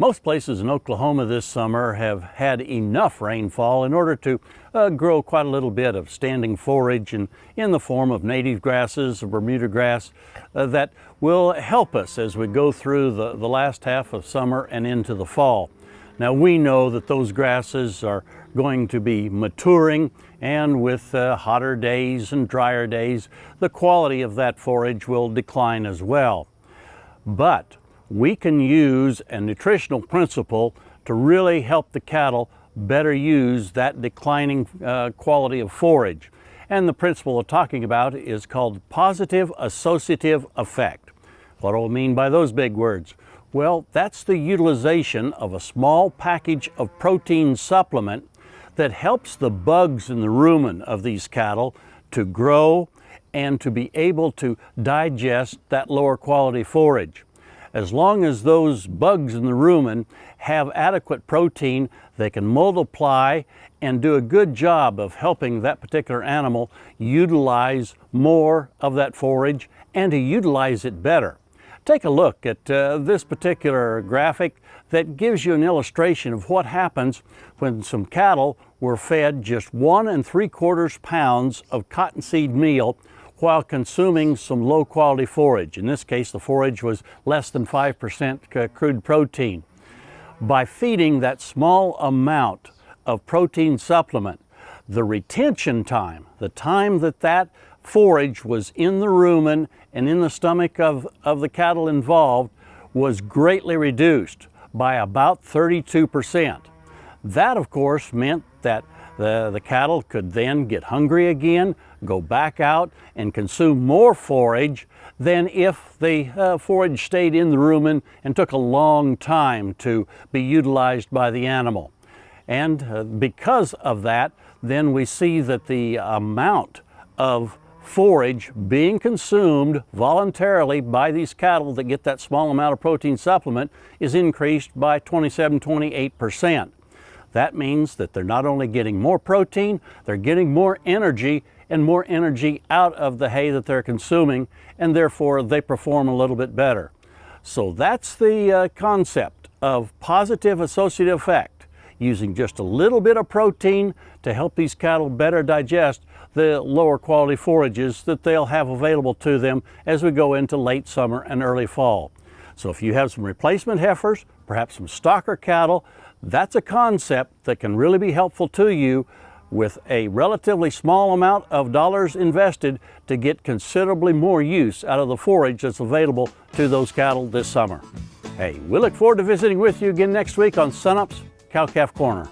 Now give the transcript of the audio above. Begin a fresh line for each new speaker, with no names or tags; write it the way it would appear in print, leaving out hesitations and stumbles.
Most places in Oklahoma this summer have had enough rainfall in order to grow quite a little bit of standing forage in the form of native grasses, Bermuda grass, that will help us as we go through the last half of summer and into the fall. Now we know that those grasses are going to be maturing, and with hotter days and drier days, the quality of that forage will decline as well. But we can use a nutritional principle to really help the cattle better use that declining quality of forage. And the principle we're talking about is called Positive Associative Effect. What do I mean by those big words? Well, that's the utilization of a small package of protein supplement that helps the bugs in the rumen of these cattle to grow and to be able to digest that lower quality forage. As long as those bugs in the rumen have adequate protein, they can multiply and do a good job of helping that particular animal utilize more of that forage and to utilize it better. Take a look at this particular graphic that gives you an illustration of what happens when some cattle were fed just 1 3/4 pounds of cottonseed meal while consuming some low quality forage. In this case, the forage was less than 5% crude protein. By feeding that small amount of protein supplement, the retention time, the time that forage was in the rumen and in the stomach of the cattle involved, was greatly reduced by about 32%. That, of course, meant that the cattle could then get hungry again, go back out and consume more forage than if the forage stayed in the rumen and took a long time to be utilized by the animal. And because of that, then we see that the amount of forage being consumed voluntarily by these cattle that get that small amount of protein supplement is increased by 27–28%. That means that they're not only getting more protein, they're getting more energy and more energy out of the hay that they're consuming, and therefore they perform a little bit better. So that's the concept of positive associative effect, using just a little bit of protein to help these cattle better digest the lower quality forages that they'll have available to them as we go into late summer and early fall. So if you have some replacement heifers, perhaps some stocker cattle, that's a concept that can really be helpful to you with a relatively small amount of dollars invested to get considerably more use out of the forage that's available to those cattle this summer. Hey, we look forward to visiting with you again next week on Sunup's Cow-Calf Corner.